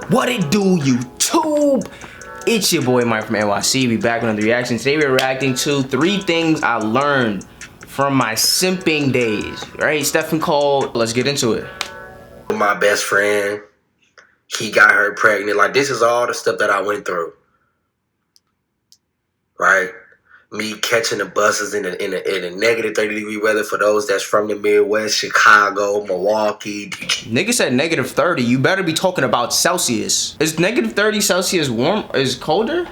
What it do, YouTube? It's your boy Mike from NYC. We back with another reaction. Today we're reacting to 3 things I learned from my simping days. Right, Stephen Cole. Let's get into it. My best friend, he got her pregnant. Like, this is all the stuff that I went through. Right? Me catching the buses in a negative 30-degree weather for those that's from the Midwest, Chicago, Milwaukee. Nigga said negative 30. You better be talking about Celsius. Is negative 30 Celsius warm? Is colder?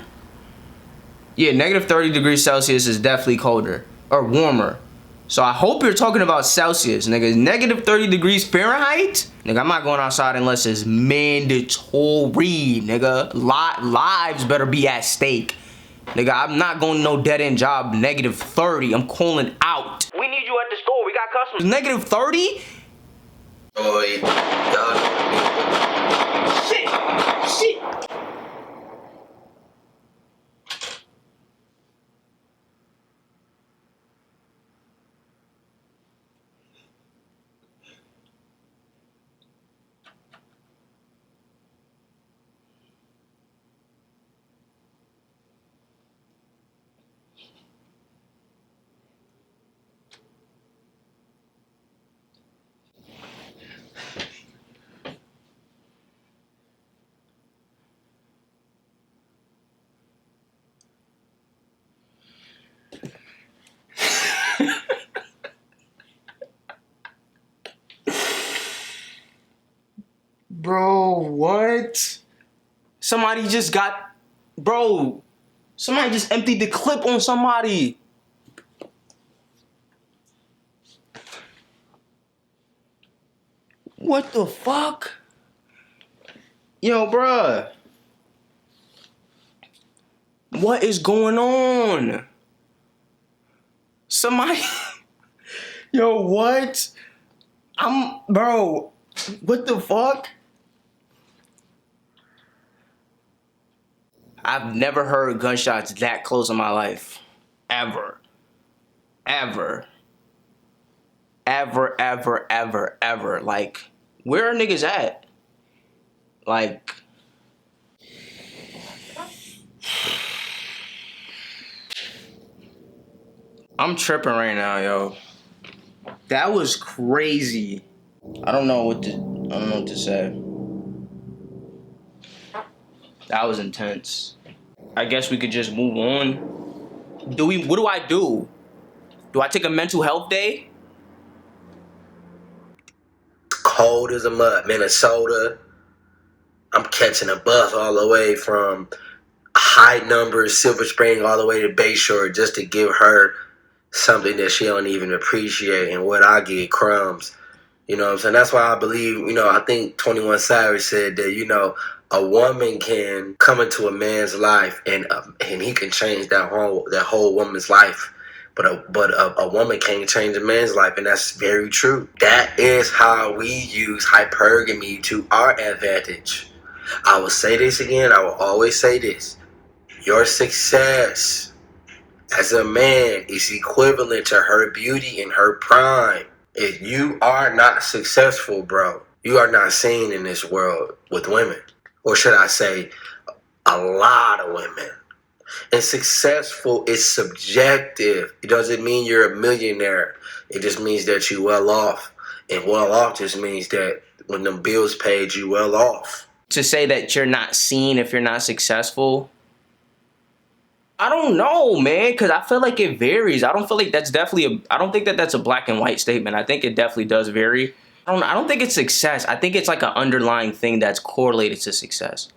Yeah, negative 30 degrees Celsius is definitely colder or warmer. So I hope you're talking about Celsius, nigga. Negative 30 degrees Fahrenheit? Nigga, I'm not going outside unless it's mandatory, nigga. Lives better be at stake. Nigga, I'm not going to no dead-end job, negative 30. I'm calling out. We need you at the store. We got customers. Negative 30? Oh, Shit. Bro, what? Somebody just emptied the clip on somebody. What the fuck? Yo, bruh. What is going on? Somebody... Yo, what? Bro, what the fuck? I've never heard gunshots that close in my life. Ever. Like, where are niggas at? Like... I'm tripping right now, yo. That was crazy. I don't know what to say. That was intense. I guess we could just move on. What do I do? Do I take a mental health day? cold as a mud. Minnesota. I'm catching a bus all the way from high numbers, Silver Spring, all the way to Bayshore just to give her something that she don't even appreciate, and what I get, crumbs. You know what I'm saying? That's why I believe, I think 21 Savage said that, a woman can come into a man's life and he can change that whole woman's life. But a woman can't change a man's life, and that's very true. That is how we use hypergamy to our advantage. I will say this again, I will always say this. Your success as a man is equivalent to her beauty in her prime. If you are not successful, bro, you are not seen in this world with women. Or should I say, a lot of women. And successful is subjective. It doesn't mean you're a millionaire. It just means that you well off. And well off just means that when them bills paid, you well off. To say that you're not seen if you're not successful, I don't know, man, because I feel like it varies. I don't feel like that's definitely I don't think that that's a black and white statement. I think it definitely does vary. I don't think it's success. I think it's like an underlying thing that's correlated to success.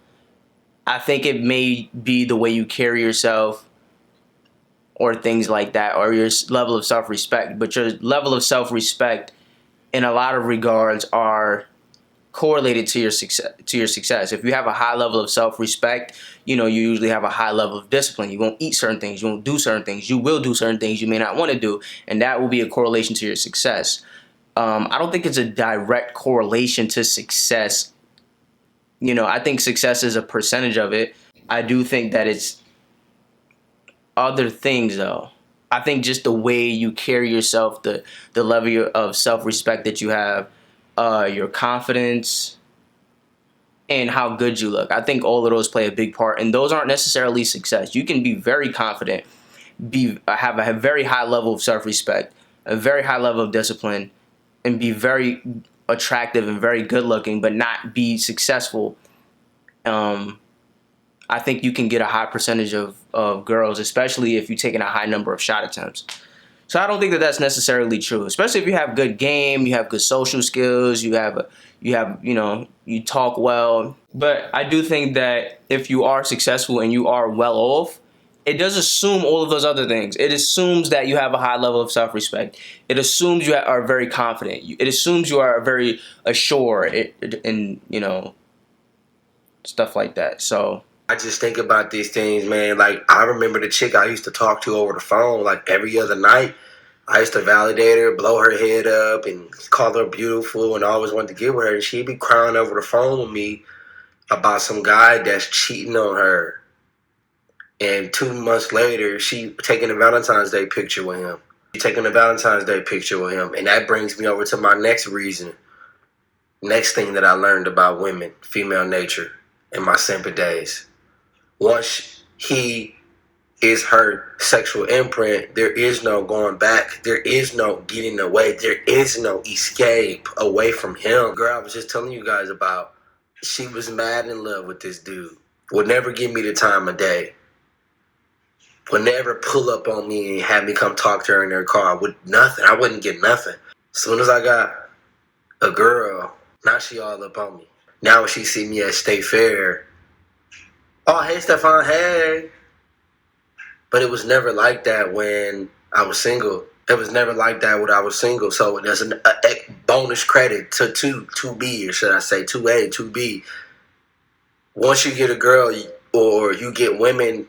I think it may be the way you carry yourself or things like that, or your level of self-respect. But your level of self-respect in a lot of regards are correlated to your success. If you have a high level of self-respect, you usually have a high level of discipline. You won't eat certain things. You won't do certain things. You will do certain things you may not want to do, and that will be a correlation to your success. I don't think it's a direct correlation to success. I think success is a percentage of it. I do think that it's other things, though. I think just the way you carry yourself, the level of self-respect that you have, your confidence, and how good you look. I think all of those play a big part, and those aren't necessarily success. You can be very confident, have a very high level of self-respect, a very high level of discipline, and be very attractive and very good looking, but not be successful. I think you can get a high percentage of girls, especially if you're taking a high number of shot attempts. So I don't think that that's necessarily true, especially if you have good game, you have good social skills, you talk well. But I do think that if you are successful and you are well off, it does assume all of those other things. It assumes that you have a high level of self-respect. It assumes you are very confident. It assumes you are very assured, and stuff like that. So I just think about these things, man. Like, I remember the chick I used to talk to over the phone, like, every other night. I used to validate her, blow her head up, and call her beautiful, and always wanted to get with her. And she'd be crying over the phone with me about some guy that's cheating on her. And 2 months later, she taking a Valentine's Day picture with him. And that brings me over to my next reason. Next thing that I learned about women, female nature, in my simping days. Once he is her sexual imprint, there is no going back. There is no getting away. There is no escape away from him. Girl, I was just telling you guys about, she was mad in love with this dude. Would never give me the time of day. Would never pull up on me and have me come talk to her in her car. With nothing. I wouldn't get nothing. As soon as I got a girl, now she all up on me. Now when she see me at State Fair, oh, hey, Stefan, hey. But it was never like that when I was single. It was never like that when I was single. So there's a bonus credit to 2B, or should I say 2A, 2B. Once you get a girl, or you get women,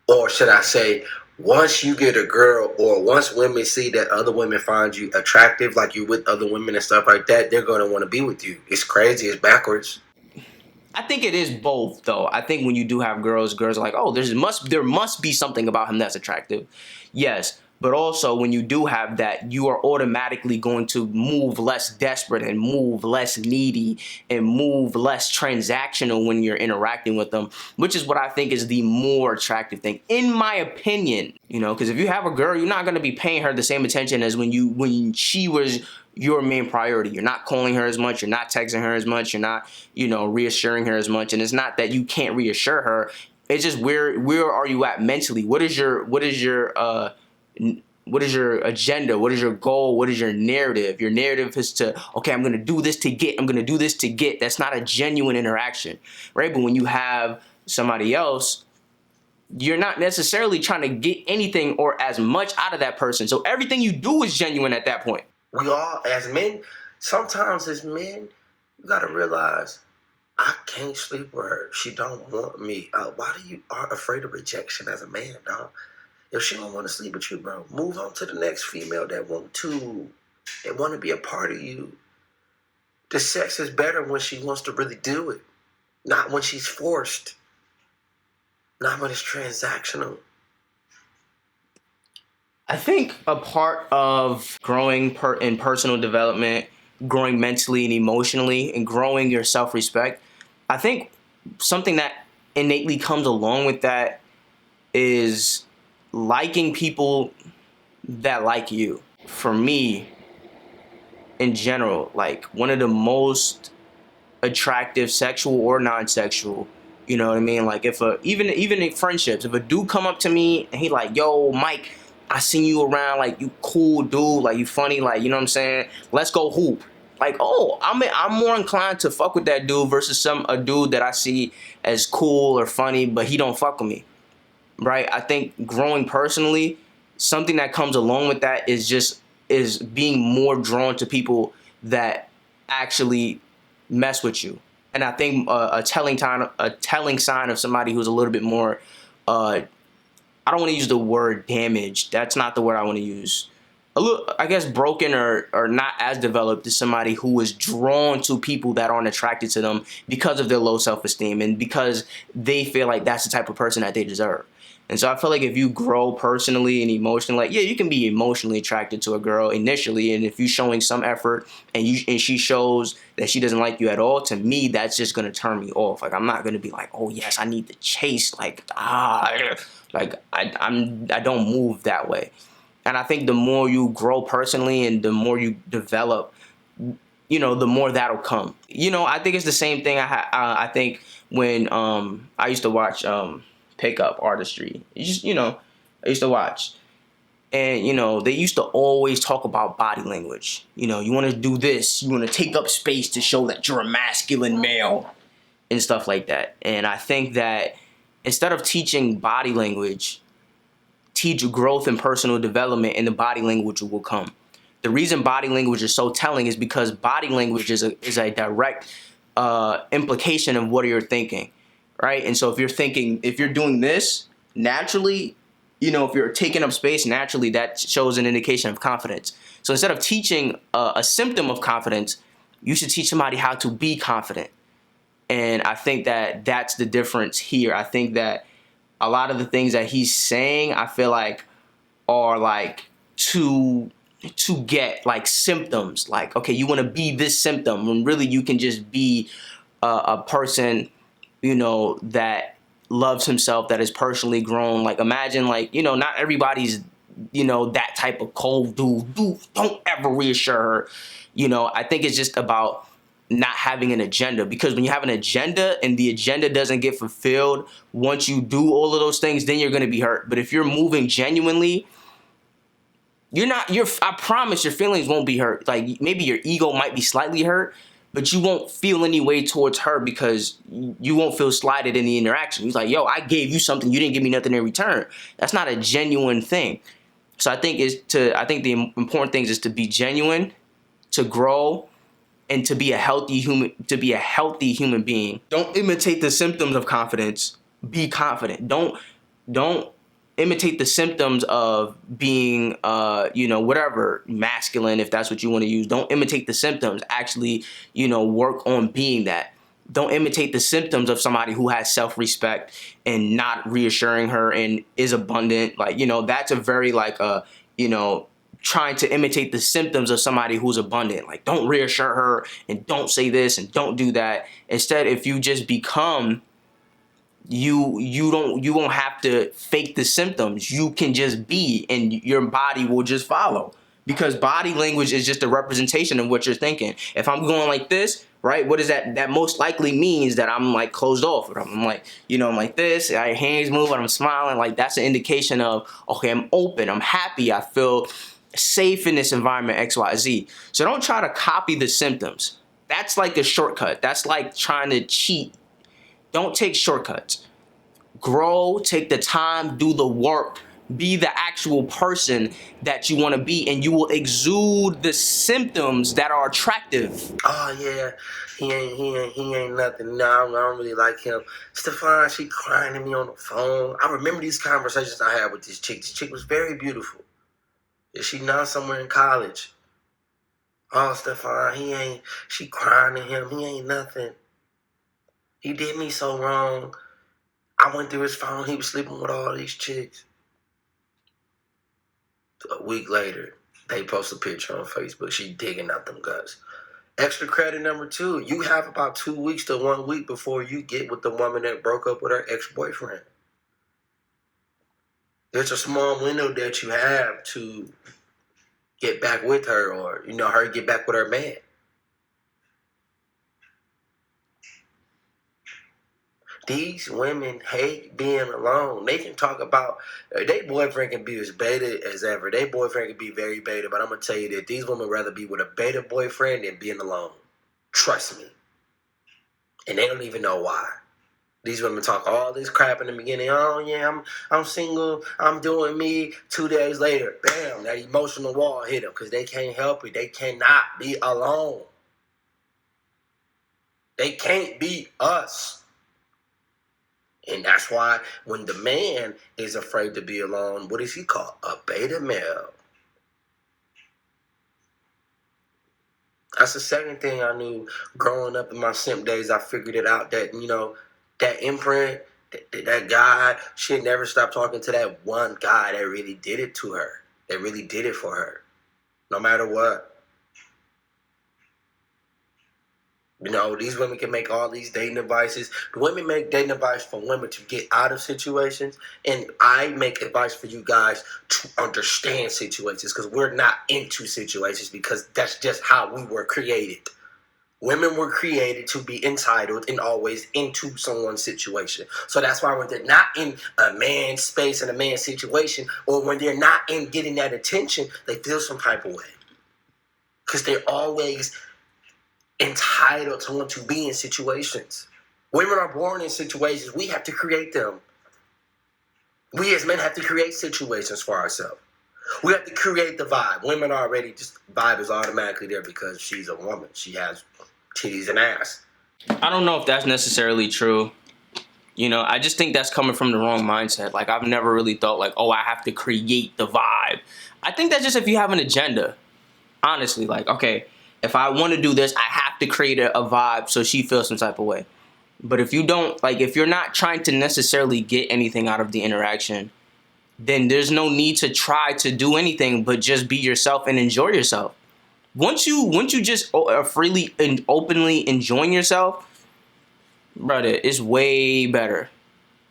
or should I say, once you get a girl, or once women see that other women find you attractive, like you with other women and stuff like that, they're going to want to be with you. It's crazy. It's backwards. I think it is both, though. I think when you do have girls are like, oh, there must be something about him that's attractive. Yes, but also when you do have that, you are automatically going to move less desperate and move less needy and move less transactional when you're interacting with them, which is what I think is the more attractive thing, in my opinion. Because if you have a girl, you're not going to be paying her the same attention as when she was your main priority. You're not calling her as much. You're not texting her as much. You're not, reassuring her as much. And it's not that you can't reassure her. It's just where are you at mentally? What is your agenda? What is your goal? What is your narrative? Your narrative is to, okay, I'm going to do this to get. That's not a genuine interaction, right? But when you have somebody else, you're not necessarily trying to get anything or as much out of that person. So everything you do is genuine at that point. We all, as men, sometimes as men, you got to realize, I can't sleep with her. She don't want me. Why do you are afraid of rejection as a man, dog? If she don't want to sleep with you, bro, move on to the next female that want to. They want to be a part of you. The sex is better when she wants to really do it, not when she's forced, not when it's transactional. I think a part of growing in personal development, growing mentally and emotionally, and growing your self-respect, I think something that innately comes along with that is liking people that like you. For me, in general, like one of the most attractive, sexual or non-sexual, you know what I mean? Like even in friendships, if a dude come up to me and he like, yo, Mike, I seen you around, like you cool dude, like you funny, like, you know what I'm saying? Let's go hoop. Like, oh, I'm more inclined to fuck with that dude versus a dude that I see as cool or funny, but he don't fuck with me, right? I think growing personally, something that comes along with that is being more drawn to people that actually mess with you. And I think a telling sign of somebody who's a little bit more, I don't want to use the word damaged. That's not the word I want to use. a little, I guess, broken or not as developed as somebody who is drawn to people that aren't attracted to them because of their low self-esteem and because they feel like that's the type of person that they deserve. And so I feel like if you grow personally and emotionally, like, yeah, you can be emotionally attracted to a girl initially, and if you're showing some effort and she shows that she doesn't like you at all, to me, that's just gonna turn me off. Like, I'm not gonna be like, oh yes, I need to chase, like I don't move that way. And I think the more you grow personally and the more you develop, the more that'll come. I think it's the same thing. I think when I used to watch pickup artistry, I used to watch, and they used to always talk about body language. You want to do this, you want to take up space to show that you're a masculine male and stuff like that. And I think that instead of teaching body language, teach growth and personal development, and the body language will come. The reason body language is so telling is because body language is a direct implication of what you're thinking, right? And so if you're doing this naturally, if you're taking up space naturally, that shows an indication of confidence. So instead of teaching a symptom of confidence, you should teach somebody how to be confident. And I think that that's the difference here. I think that a lot of the things that he's saying, I feel like, are like to get like symptoms. Like, okay, you want to be this symptom when really you can just be a person, that loves himself, that is personally grown. Like, imagine, like, not everybody's, that type of cold dude. Don't ever reassure her. I think it's just about not having an agenda, because when you have an agenda and the agenda doesn't get fulfilled, once you do all of those things, then you're going to be hurt. But if you're moving genuinely, I promise your feelings won't be hurt. Like, maybe your ego might be slightly hurt, but you won't feel any way towards her because you won't feel slighted in the interaction. He's like, yo, I gave you something, you didn't give me nothing in return. That's not a genuine thing. So I think the important thing is to be genuine, to grow, and to be a healthy human being. Don't imitate the symptoms of confidence. Be confident. Don't imitate the symptoms of being whatever, masculine, if that's what you want to use. Don't imitate the symptoms. Actually, work on being that. Don't imitate the symptoms of somebody who has self-respect and not reassuring her and is abundant. Like, that's a very trying to imitate the symptoms of somebody who's abundant. Like, don't reassure her and don't say this and don't do that. Instead, if you just become, you won't have to fake the symptoms. You can just be, and your body will just follow, because body language is just a representation of what you're thinking. If I'm going like this, right, what is that? That most likely means that I'm like closed off. Or I'm like, I'm like this, my hands move and I'm smiling. Like, that's an indication of, okay, I'm open, I'm happy, I feel safe in this environment, XYZ. So don't try to copy the symptoms. That's like a shortcut. That's like trying to cheat. Don't take shortcuts. Grow, take the time, do the work, be the actual person that you want to be, and you will exude the symptoms that are attractive. Oh yeah, he ain't nothing. No, I don't really like him. Stefan, she crying to me on the phone. I remember these conversations I had with this chick. This chick was very beautiful. Is she now somewhere in college? Oh, Stefan, she crying to him. He ain't nothing. He did me so wrong. I went through his phone. He was sleeping with all these chicks. A week later, they post a picture on Facebook. She digging out them guts. Extra credit number 2. You have about 2 weeks to 1 week before you get with the woman that broke up with her ex-boyfriend. There's a small window that you have to get back with her, or her get back with her man. These women hate being alone. They can talk about their boyfriend can be as beta as ever. Their boyfriend can be very beta, but I'm gonna tell you that these women rather be with a beta boyfriend than being alone. Trust me. And they don't even know why. These women talk all this crap in the beginning. Oh yeah, I'm single. I'm doing me. 2 days later, bam, that emotional wall hit them because they can't help it. They cannot be alone. They can't be us. And that's why when the man is afraid to be alone, what is he called? A beta male. That's the second thing I knew growing up in my simp days. I figured it out that, that imprint, that guy, she'd never stop talking to that one guy that really did it to her, that really did it for her, no matter what. These women can make all these dating advices. The women make dating advice for women to get out of situations, and I make advice for you guys to understand situations, because we're not into situations, because that's just how we were created. Women were created to be entitled and always into someone's situation. So that's why when they're not in a man's space and a man's situation, or when they're not in getting that attention, they feel some type of way. Because they're always entitled to want to be in situations. Women are born in situations. We have to create them. We as men have to create situations for ourselves. We have to create the vibe. Women already, just vibe is automatically there because she's a woman. She has titties and ass. I don't know if that's necessarily true. I just think that's coming from the wrong mindset. Like, I've never really thought like, oh, I have to create the vibe. I think that's just if you have an agenda. Honestly, like, okay, if I want to do this, I have to create a vibe so she feels some type of way. But if you don't, like, if you're not trying to necessarily get anything out of the interaction, then there's no need to try to do anything but just be yourself and enjoy yourself. Once you just freely and openly enjoying yourself, brother, it's way better.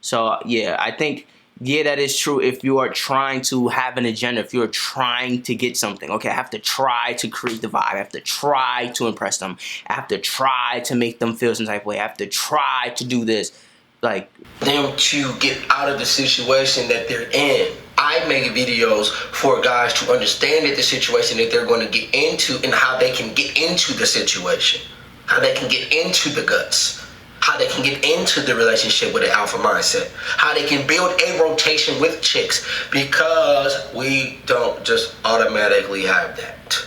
So yeah, I think, yeah, that is true if you are trying to have an agenda, if you're trying to get something. Okay, I have to try to create the vibe. I have to try to impress them. I have to try to make them feel some type of way. I have to try to do this. Like, them to get out of the situation that they're in. I make videos for guys to understand that the situation that they're going to get into and how they can get into the situation, how they can get into the guts, how they can get into the relationship with an alpha mindset, how they can build a rotation with chicks, because we don't just automatically have that.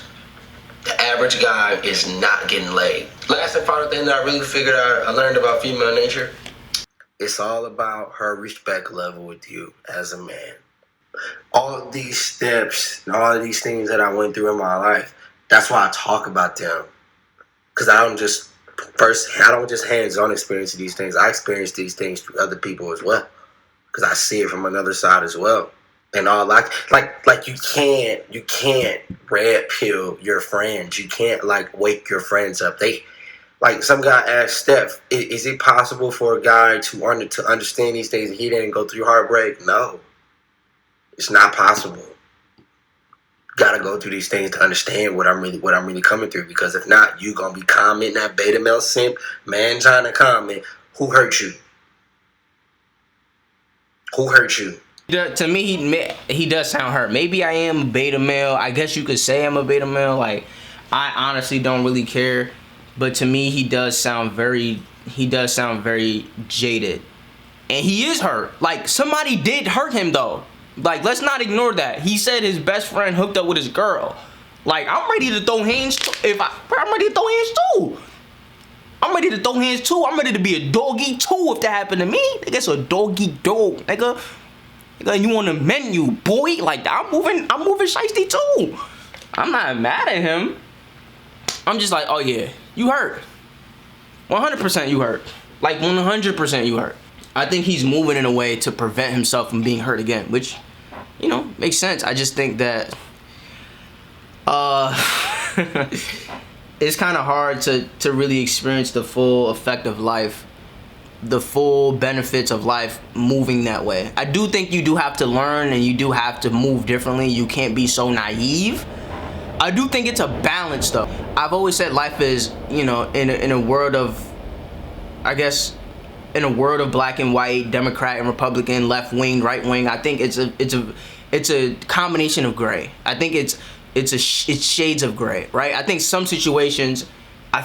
The average guy is not getting laid. Last and final thing that I really figured out, I learned about female nature. It's all about her respect level with you as a man. All of these steps and all of these things that I went through in my life, that's why I talk about them. Because I don't just hands-on experience these things. I experience these things through other people as well. Because I see it from another side as well. And all like you can't red pill your friends. You can't wake your friends up. Like some guy asked Steph, is it possible for a guy to understand these things and he didn't go through heartbreak? No, it's not possible. Gotta go through these things to understand what I'm really coming through. Because if not, you gonna be commenting that beta male simp man trying to comment. Who hurt you? Who hurt you? to me, he does sound hurt. Maybe I am a beta male. I guess you could say I'm a beta male. Like, I honestly don't really care. But to me, he does sound very jaded. And he is hurt. Like, somebody did hurt him, though. Like, let's not ignore that. He said his best friend hooked up with his girl. Like, I'm ready to throw hands, I'm ready to throw hands, too. I'm ready to throw hands, too. I'm ready to be a doggy, too, if that happened to me. Nigga, it's a doggy dog, nigga. Nigga, you on the menu, boy. Like, I'm moving shiesty, too. I'm not mad at him. I'm just like, oh, yeah. You hurt. 100% you hurt. Like, 100% you hurt. I think he's moving in a way to prevent himself from being hurt again, which, makes sense. I just think that it's kind of hard to really experience the full effect of life, the full benefits of life moving that way. I do think you do have to learn and you do have to move differently. You can't be so naive. I do think it's a balance, though. I've always said life is, in a world of, I guess, in a world of black and white, Democrat and Republican, left wing, right wing. I think it's a combination of gray. I think it's shades of gray, right? I think some situations,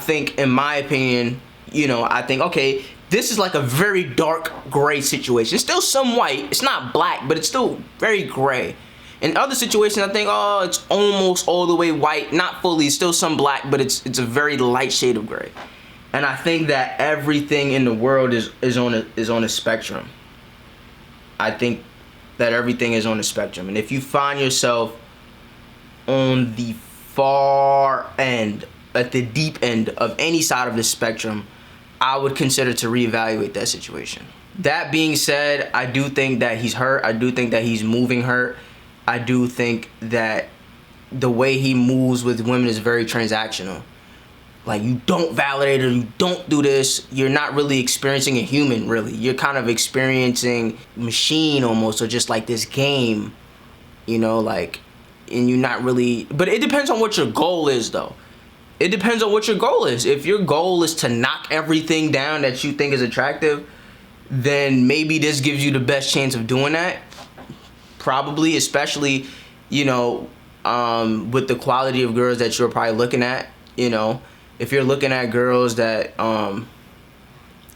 in my opinion, I think, okay, this is like a very dark gray situation. It's still some white. It's not black, but it's still very gray. In other situations, I think, oh, it's almost all the way white. Not fully, still some black, but it's a very light shade of gray. And I think that everything in the world is on a spectrum. I think that everything is on a spectrum. And if you find yourself on the far end at the deep end of any side of the spectrum, I would consider to reevaluate that situation. That being said, I do think that he's hurt. I do think that he's moving hurt. I do think that the way he moves with women is very transactional. Like, you don't validate her, you don't do this, you're not really experiencing a human, really. You're kind of experiencing machine almost, or just like this game, you know, like, and you're not really, but it depends on what your goal is, though. It depends on what your goal is. If your goal is to knock everything down that you think is attractive, then maybe this gives you the best chance of doing that. Probably, especially, you know, with the quality of girls that you're probably looking at, you know. If you're looking at girls that are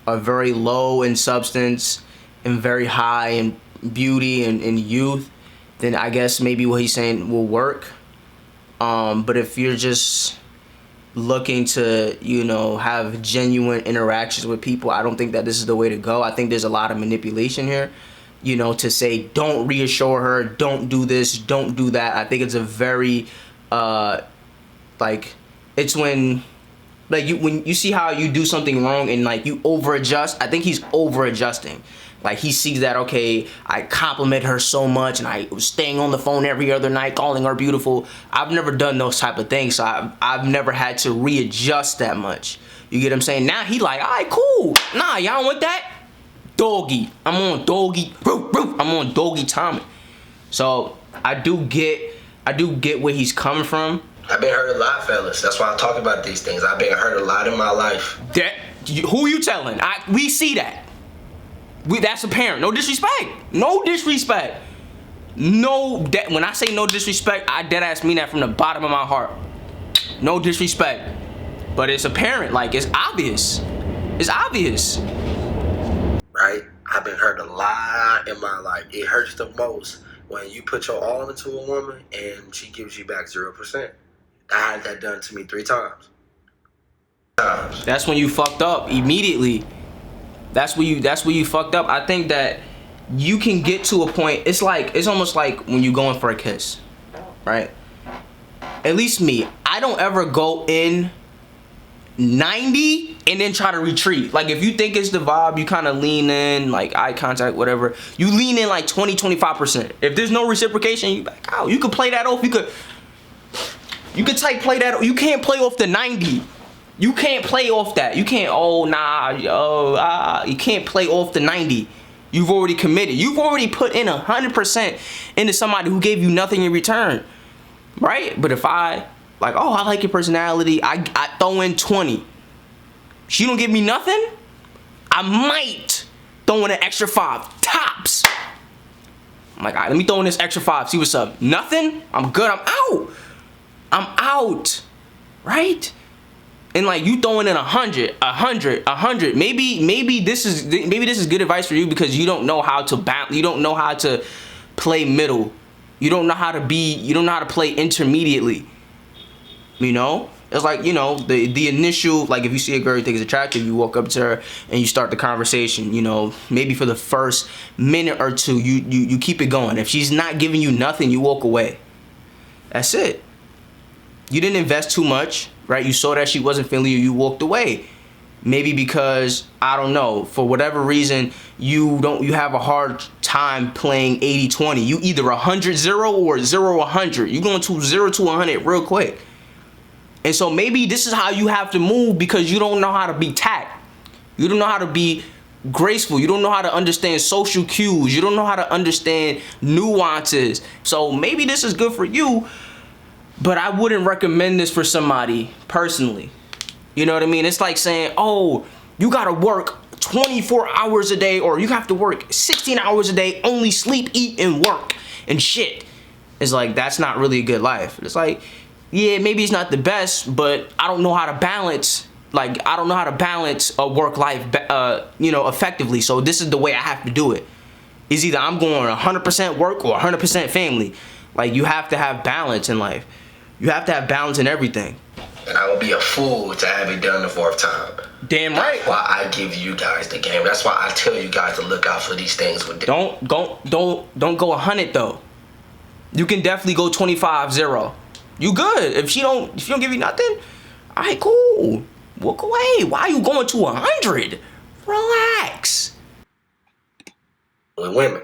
very low in substance and very high in beauty and youth, then I guess maybe what he's saying will work. But if you're just looking to, you know, have genuine interactions with people, I don't think that this is the way to go. I think there's a lot of manipulation here, you know, to say don't reassure her, don't do this, don't do that. I think it's a very like, it's when you see how you do something wrong and like you over adjust. I think he's over adjusting. Like, he sees that, okay, I compliment her so much and I was staying on the phone every other night calling her beautiful. I've never done those type of things, so I've never had to readjust that much. You get what I'm saying? Now he like, all right, cool. Nah, y'all want that? Doggy. I'm on doggy. I'm on doggy Tommy. So I do get where he's coming from. I've been hurt a lot, fellas. That's why I talk about these things. I've been hurt a lot in my life. Who you telling? We see that. That's apparent. No disrespect. No disrespect. When I say no disrespect, I dead ass mean that from the bottom of my heart. No disrespect. But it's apparent. Like, it's obvious. It's obvious. Right? I've been hurt a lot in my life. It hurts the most when you put your all into a woman and she gives you back 0%. I had that done to me 3 times. That's when you fucked up immediately. That's where you fucked up. I think that you can get to a point. It's almost like when you going for a kiss, right? At least me, I don't ever go in 90 and then try to retreat. Like, if you think it's the vibe, you kind of lean in, like eye contact, whatever. You lean in like 20-25%. If there's no reciprocation, you back out. You could play that off. You could play that. You can't play off the 90. You can't play off that. You can't, you can't play off the 90. You've already committed. You've already put in 100% into somebody who gave you nothing in return, right? But if I like your personality, I throw in 20. She don't give me nothing, I might throw in an extra 5, tops. I'm like, all right, let me throw in this extra 5, see what's up. Nothing, I'm good, I'm out, right? And like, you throwing in 100. Maybe this is good advice for you because you don't know how to balance. You don't know how to play middle. You don't know how to play intermediately. You know, it's like, you know, the initial, like, if you see a girl you think is attractive, you walk up to her and you start the conversation. You know, maybe for the first minute or two, you keep it going. If she's not giving you nothing, you walk away. That's it. You didn't invest too much, right? You saw that she wasn't feeling you, you walked away. Maybe because, I don't know, for whatever reason, you have a hard time playing 80-20. You either 100-0 or 0-100. You're going to 0-100 real quick. And so maybe this is how you have to move because you don't know how to be tact. You don't know how to be graceful. You don't know how to understand social cues. You don't know how to understand nuances. So maybe this is good for you, but I wouldn't recommend this for somebody personally. You know what I mean? It's like saying, oh, you gotta work 24 hours a day, or you have to work 16 hours a day, only sleep, eat, and work and shit. It's like, that's not really a good life. It's like, yeah, maybe it's not the best, but I don't know how to balance. Like, I don't know how to balance a work life, you know, effectively. So this is the way I have to do it. It's either I'm going 100% work or 100% family. Like, you have to have balance in life. You have to have balance in everything. And I would be a fool to have it done the 4th time. Damn right. That's why I give you guys the game. That's why I tell you guys to look out for these things. Don't go 100 though. You can definitely go 25-0. You good. If she don't give you nothing, All right, cool. Walk away. Why are you going to 100? Relax. With women,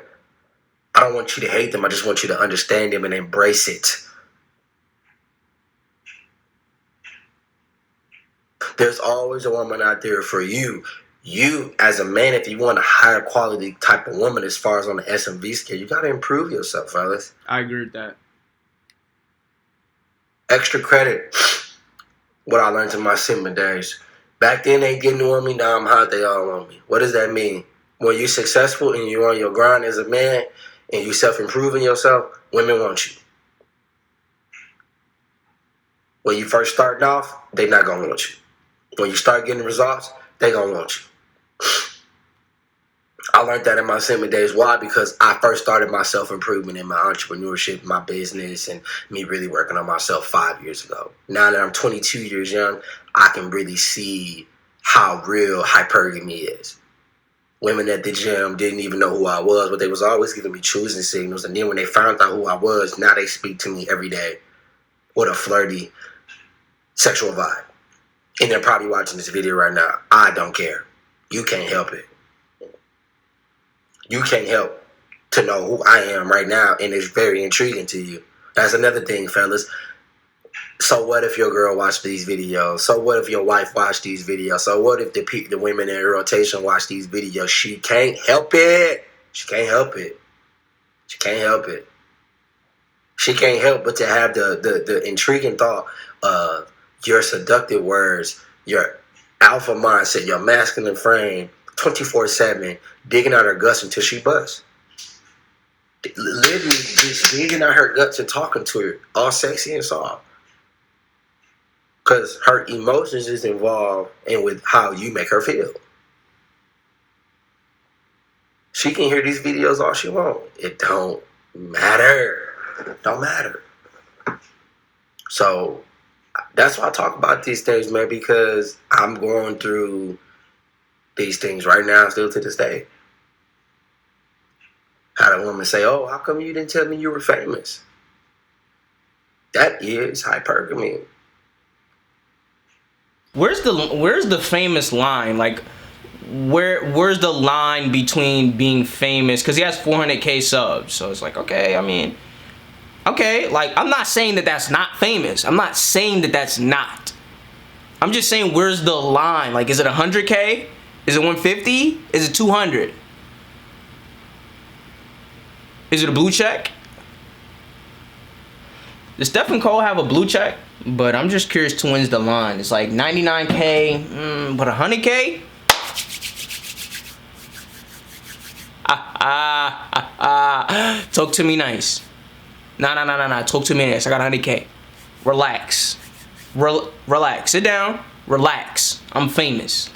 I don't want you to hate them. I just want you to understand them and embrace it. There's always a woman out there for you. You, as a man, if you want a higher quality type of woman as far as on the SMV scale, you got to improve yourself, fellas. I agree with that. Extra credit. What I learned in my Simping days. Back then, they getting on me. Now I'm hot. They all on me. What does that mean? When you're successful and you're on your grind as a man and you self-improving yourself, women want you. When you first starting off, they not going to want you. When you start getting results, they going to want you. I learned that in my Simping days. Why? Because I first started my self-improvement in my entrepreneurship, my business, and me really working on myself 5 years ago. Now that I'm 22 years young, I can really see how real hypergamy is. Women at the gym didn't even know who I was, but they was always giving me choosing signals. And then when they found out who I was, now they speak to me every day with a flirty sexual vibe. And they're probably watching this video right now. I don't care. You can't help it. You can't help to know who I am right now, and it's very intriguing to you. That's another thing, fellas. So what if your girl watched these videos? So what if your wife watched these videos? So what if the women in her rotation watch these videos? She can't help it. She can't help it. She can't help it. She can't help but to have the intriguing thought of your seductive words, your alpha mindset, your masculine frame, 24/7, digging out her guts until she busts. Literally just digging out her guts and talking to her, all sexy and soft. Because her emotions is involved in with how you make her feel. She can hear these videos all she wants. It don't matter. It don't matter. So that's why I talk about these things, man, because I'm going through these things right now still to this day. Had a woman say, "Oh, how come you didn't tell me you were famous?" That is hypergamy. Where's the famous line? Like, where's the line between being famous? Because he has 400K subs, so it's like, okay, I mean, okay, like, I'm not saying that that's not famous. I'm not saying that that's not. I'm just saying, where's the line? Like, is it 100K? Is it 150? Is it 200? Is it a blue check? Does Stephen Cole have a blue check? But I'm just curious to when's the line. It's like 99K, but 100K? Talk to me nice. Nah. Talk to me nice. I got 100K. Relax. Relax. Sit down. Relax. I'm famous.